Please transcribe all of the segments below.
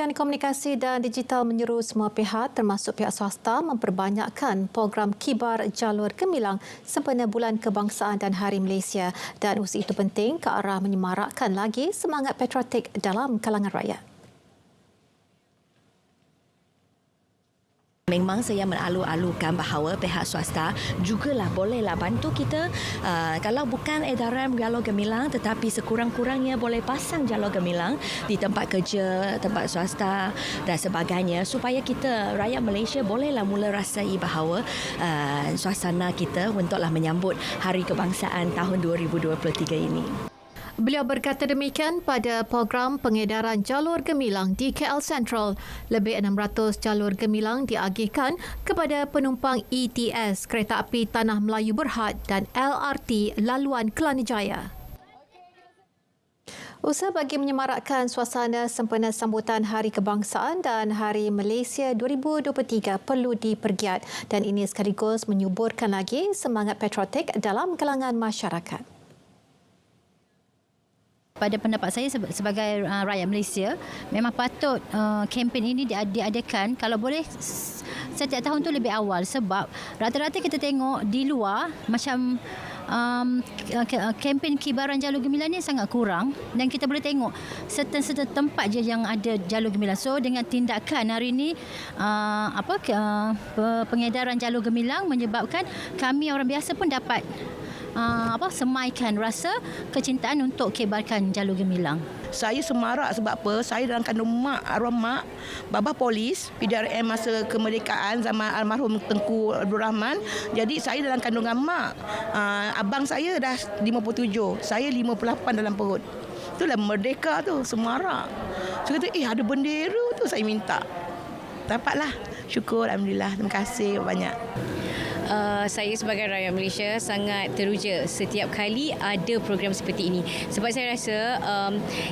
Kementerian Komunikasi dan Digital menyeru semua pihak termasuk pihak swasta memperbanyakkan program Kibar Jalur Gemilang sempena Bulan Kebangsaan dan Hari Malaysia, dan usaha itu penting ke arah menyemarakkan lagi semangat patriotik dalam kalangan rakyat. Memang saya meralu-alukan bahawa pihak swasta jugalah bolehlah bantu kita, kalau bukan edaran jalur gemilang, tetapi sekurang-kurangnya boleh pasang jalur gemilang di tempat kerja, tempat swasta dan sebagainya, supaya kita rakyat Malaysia bolehlah mula rasai bahawa suasana kita untuklah menyambut Hari Kebangsaan tahun 2023 ini. Beliau berkata demikian pada program pengedaran jalur gemilang di KL Central. Lebih 600 jalur gemilang diagihkan kepada penumpang ETS, Kereta Api Tanah Melayu Berhad dan LRT Laluan Kelana Jaya. Usaha bagi menyemarakkan suasana sempena sambutan Hari Kebangsaan dan Hari Malaysia 2023 perlu dipergiat, dan ini sekaligus menyuburkan lagi semangat patriotik dalam kalangan masyarakat. Pada pendapat saya sebagai rakyat Malaysia, memang patut kempen ini diadakan kalau boleh setiap tahun tu lebih awal, sebab rata-rata kita tengok di luar macam kempen kibaran jalur gemilang ni sangat kurang, dan kita boleh tengok certain tempat je yang ada jalur gemilang. So dengan tindakan hari ini pengedaran jalur gemilang menyebabkan kami orang biasa pun dapat semaikan rasa kecintaan untuk kebarkan jalur gemilang. Saya semarak sebab apa? Saya dalam kandung mak, arwah mak, babah polis, PDRM masa kemerdekaan zaman almarhum Tengku Abdul Rahman. Jadi saya dalam kandungan mak. Abang saya dah 57, saya 58 dalam perut. Itulah merdeka tu, semarak. Saya kata, ada bendera tu, saya minta. Dapatlah. Syukur, alhamdulillah. Terima kasih banyak. Saya sebagai rakyat Malaysia sangat teruja setiap kali ada program seperti ini, sebab saya rasa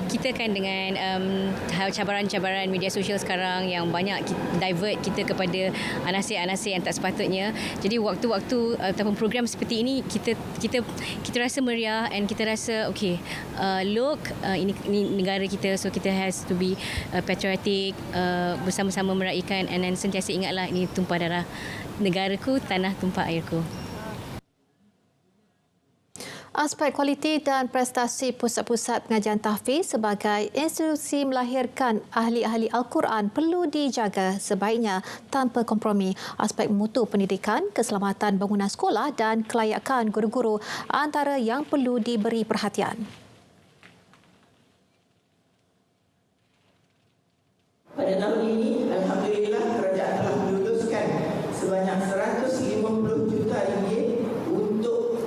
kita kan dengan cabaran-cabaran media sosial sekarang yang banyak divert kita kepada anasir-anasir yang tak sepatutnya. Jadi waktu-waktu ataupun program seperti ini kita rasa meriah, and kita rasa look, ini negara kita, so kita has to be patriotic, bersama-sama meraihkan, and then sentiasa ingatlah ini tumpah darah negaraku, tanah tumpah airku. Aspek kualiti dan prestasi pusat-pusat pengajian tahfiz sebagai institusi melahirkan ahli-ahli Al-Quran perlu dijaga sebaiknya tanpa kompromi. Aspek mutu pendidikan, keselamatan bangunan sekolah dan kelayakan guru-guru antara yang perlu diberi perhatian. Pada tahun ini, alhamdulillah, kerajaan telah meluluskan sebanyak 150 juta ringgit untuk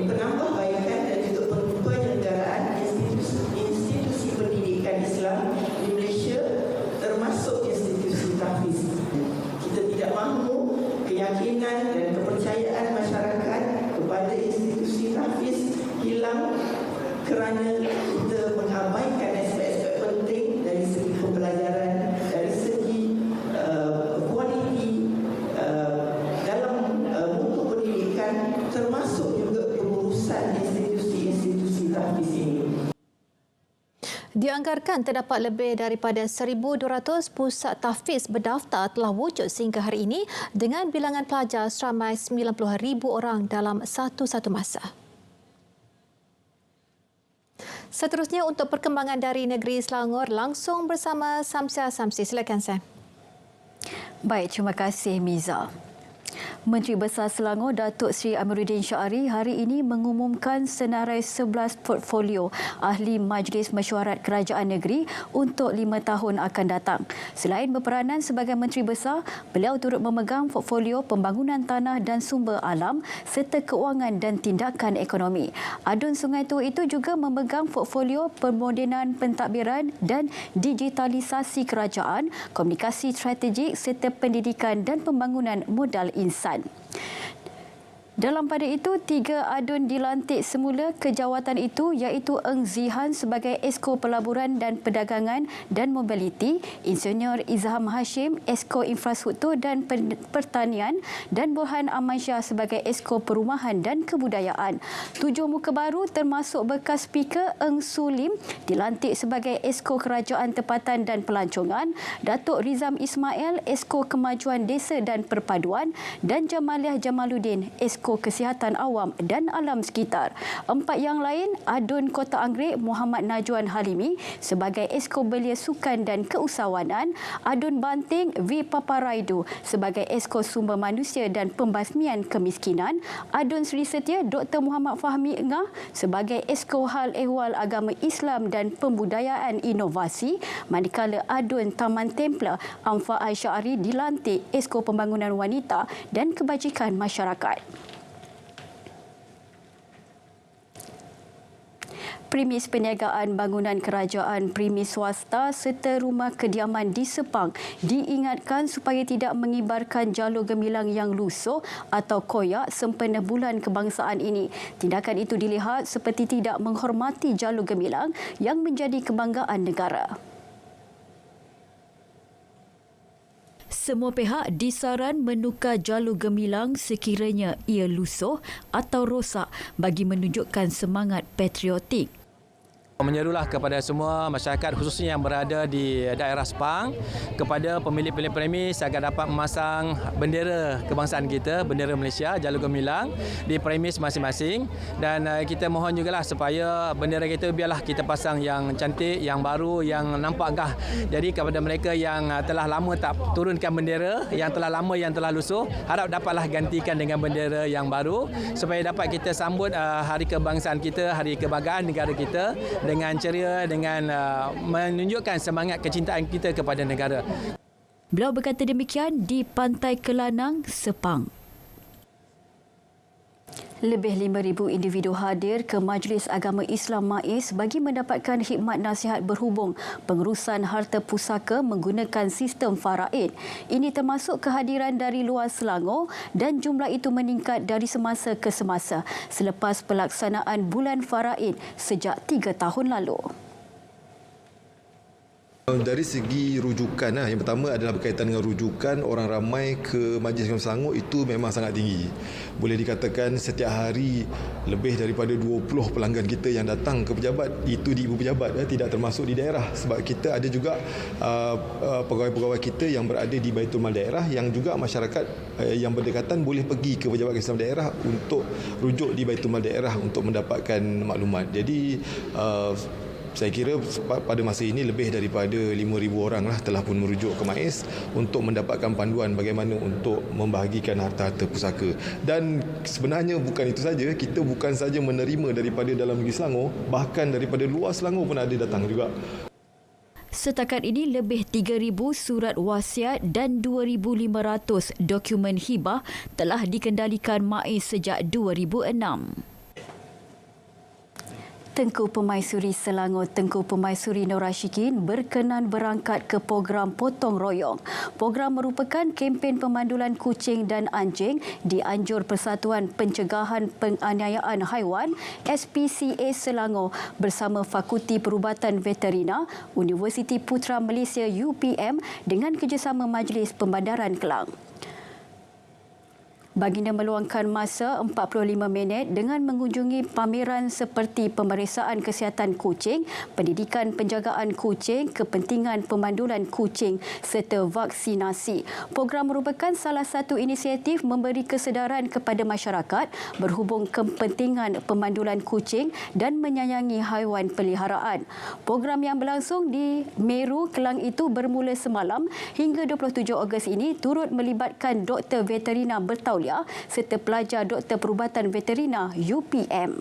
penambahbaikan dan juga penyelenggaraan institusi pendidikan Islam di Malaysia, termasuk institusi tahfiz. Kita tidak mahu keyakinan dan kepercayaan masyarakat kepada institusi tahfiz hilang kerana kita mengabaikan aspek-aspek penting dari segi pembelajaran, dari segi kualiti dalam mutu pendidikan, termasuk juga pengurusan institusi-institusi tahfiz ini. Dianggarkan terdapat lebih daripada 1,200 pusat tahfiz berdaftar telah wujud sehingga hari ini dengan bilangan pelajar seramai 90,000 orang dalam satu masa. Seterusnya untuk perkembangan dari negeri Selangor, langsung bersama Samsia Samsi. Silakan Sam. Baik, terima kasih Miza. Menteri Besar Selangor Datuk Seri Amiruddin Syari hari ini mengumumkan senarai 11 portfolio ahli Majlis Mesyuarat Kerajaan Negeri untuk 5 tahun akan datang. Selain berperanan sebagai Menteri Besar, beliau turut memegang portfolio pembangunan tanah dan sumber alam serta keuangan dan tindakan ekonomi. Adun Sungai Tua itu juga memegang portfolio pemodenan pentadbiran dan digitalisasi kerajaan, komunikasi strategik serta pendidikan dan pembangunan modal insan. Dalam pada itu, 3 adun dilantik semula ke jawatan itu iaitu Eng Zihan sebagai Esko Pelaburan dan Perdagangan dan Mobiliti, Insinyur Izham Hashim, Esko Infrastruktur dan Pertanian dan Burhan Amansyah sebagai Esko Perumahan dan Kebudayaan. 7 muka baru termasuk bekas Speaker Eng Sulim dilantik sebagai Esko Kerajaan Tempatan dan Pelancongan, Datuk Rizam Ismail, Esko Kemajuan Desa dan Perpaduan dan Jamaliah Jamaluddin, Esko Kesihatan Awam dan Alam Sekitar. 4 yang lain, Adun Kota Anggrek Muhammad Najwan Halimi sebagai Esko Belia Sukan dan Keusahawanan, Adun Banting V. Paparaidu sebagai Esko Sumber Manusia dan Pembasmian Kemiskinan, Adun Sri Setia Dr. Muhammad Fahmi Engah sebagai Esko Hal Ehwal Agama Islam dan Pembudayaan Inovasi, manakala Adun Taman Templar Amfa Aisyari dilantik Esko Pembangunan Wanita dan Kebajikan Masyarakat. Premis perniagaan bangunan kerajaan, premis swasta serta rumah kediaman di Sepang diingatkan supaya tidak mengibarkan jalur gemilang yang lusuh atau koyak sempena bulan kebangsaan ini. Tindakan itu dilihat seperti tidak menghormati jalur gemilang yang menjadi kebanggaan negara. Semua pihak disaran menukar jalur gemilang sekiranya ia lusuh atau rosak bagi menunjukkan semangat patriotik. Menyerulah kepada semua masyarakat khususnya yang berada di daerah Sepang kepada pemilik-pemilik premis agar dapat memasang bendera kebangsaan kita, bendera Malaysia, jalur gemilang di premis masing-masing, dan kita mohon jugalah supaya bendera kita biarlah kita pasang yang cantik, yang baru, yang nampak gah. Jadi kepada mereka yang telah lama tak turunkan bendera, yang telah lama yang telah lusuh, harap dapatlah gantikan dengan bendera yang baru supaya dapat kita sambut hari kebangsaan kita, hari kebanggaan negara kita dengan ceria, dengan menunjukkan semangat kecintaan kita kepada negara. Beliau berkata demikian di Pantai Kelanang, Sepang. Lebih 5,000 individu hadir ke Majlis Agama Islam MAIS bagi mendapatkan khidmat nasihat berhubung pengurusan harta pusaka menggunakan sistem faraid. Ini termasuk kehadiran dari luar Selangor dan jumlah itu meningkat dari semasa ke semasa selepas pelaksanaan bulan faraid sejak 3 tahun lalu. Dari segi rujukan, yang pertama adalah berkaitan dengan rujukan orang ramai ke Majlis Agama Selangor itu memang sangat tinggi. Boleh dikatakan setiap hari lebih daripada 20 pelanggan kita yang datang ke pejabat, itu di ibu pejabat, tidak termasuk di daerah. Sebab kita ada juga pegawai-pegawai kita yang berada di Baitul Mal daerah yang juga masyarakat yang berdekatan boleh pergi ke pejabat Islam daerah untuk rujuk di Baitul Mal daerah untuk mendapatkan maklumat. Jadi saya kira pada masa ini lebih daripada 5,000 orang telah pun merujuk ke MAIS untuk mendapatkan panduan bagaimana untuk membahagikan harta-harta pusaka. Dan sebenarnya bukan itu saja, kita bukan saja menerima daripada dalam negeri Selangor, bahkan daripada luar Selangor pun ada datang juga. Setakat ini lebih 3,000 surat wasiat dan 2,500 dokumen hibah telah dikendalikan MAIS sejak 2006. Tengku Pemaisuri Selangor Tengku Pemaisuri Nur Rashikin berkenan berangkat ke program Potong Royong. Program merupakan kempen pemandulan kucing dan anjing di anjur Persatuan Pencegahan Penganiayaan Haiwan SPCA Selangor bersama Fakulti Perubatan Veterina Universiti Putra Malaysia UPM dengan kerjasama Majlis Pembandaran Kelang. Baginda meluangkan masa 45 minit dengan mengunjungi pameran seperti pemeriksaan kesihatan kucing, pendidikan penjagaan kucing, kepentingan pemandulan kucing serta vaksinasi. Program merupakan salah satu inisiatif memberi kesedaran kepada masyarakat berhubung kepentingan pemandulan kucing dan menyayangi haiwan peliharaan. Program yang berlangsung di Meru, Kelang itu bermula semalam hingga 27 Ogos ini turut melibatkan Doktor Veterina Bertauliah serta pelajar Doktor Perubatan Veterina UPM.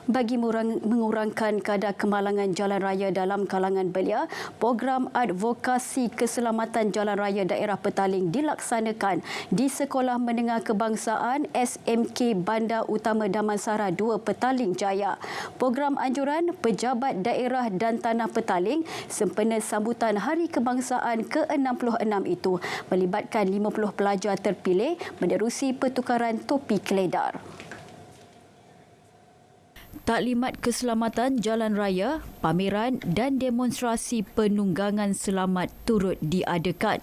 Bagi mengurangkan kadar kemalangan jalan raya dalam kalangan belia, program advokasi keselamatan jalan raya daerah Petaling dilaksanakan di Sekolah Menengah Kebangsaan SMK Bandar Utama Damansara 2 Petaling Jaya. Program anjuran Pejabat Daerah dan Tanah Petaling sempena sambutan Hari Kebangsaan ke-66 itu melibatkan 50 pelajar terpilih menerusi pertukaran topi keledar. Taklimat keselamatan jalan raya, pameran dan demonstrasi penunggangan selamat turut diadakan.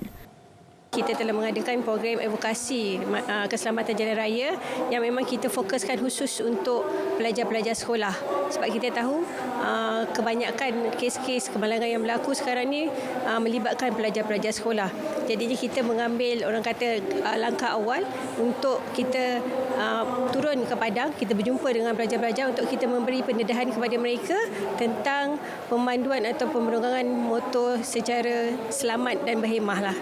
Kita telah mengadakan program advokasi keselamatan jalan raya yang memang kita fokuskan khusus untuk pelajar-pelajar sekolah. Sebab kita tahu kebanyakan kes-kes kemalangan yang berlaku sekarang ni melibatkan pelajar-pelajar sekolah. Jadi kita mengambil orang kata langkah awal untuk kita turun ke padang, kita berjumpa dengan pelajar-pelajar untuk kita memberi pendedahan kepada mereka tentang pemanduan atau penunggangan motor secara selamat dan berhemah lah.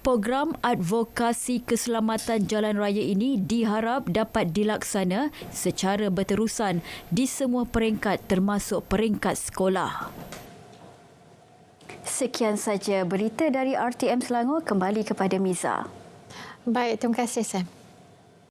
Program advokasi keselamatan jalan raya ini diharap dapat dilaksana secara berterusan di semua peringkat termasuk peringkat sekolah. Sekian saja berita dari RTM Selangor, kembali kepada Miza. Baik, terima kasih Sam.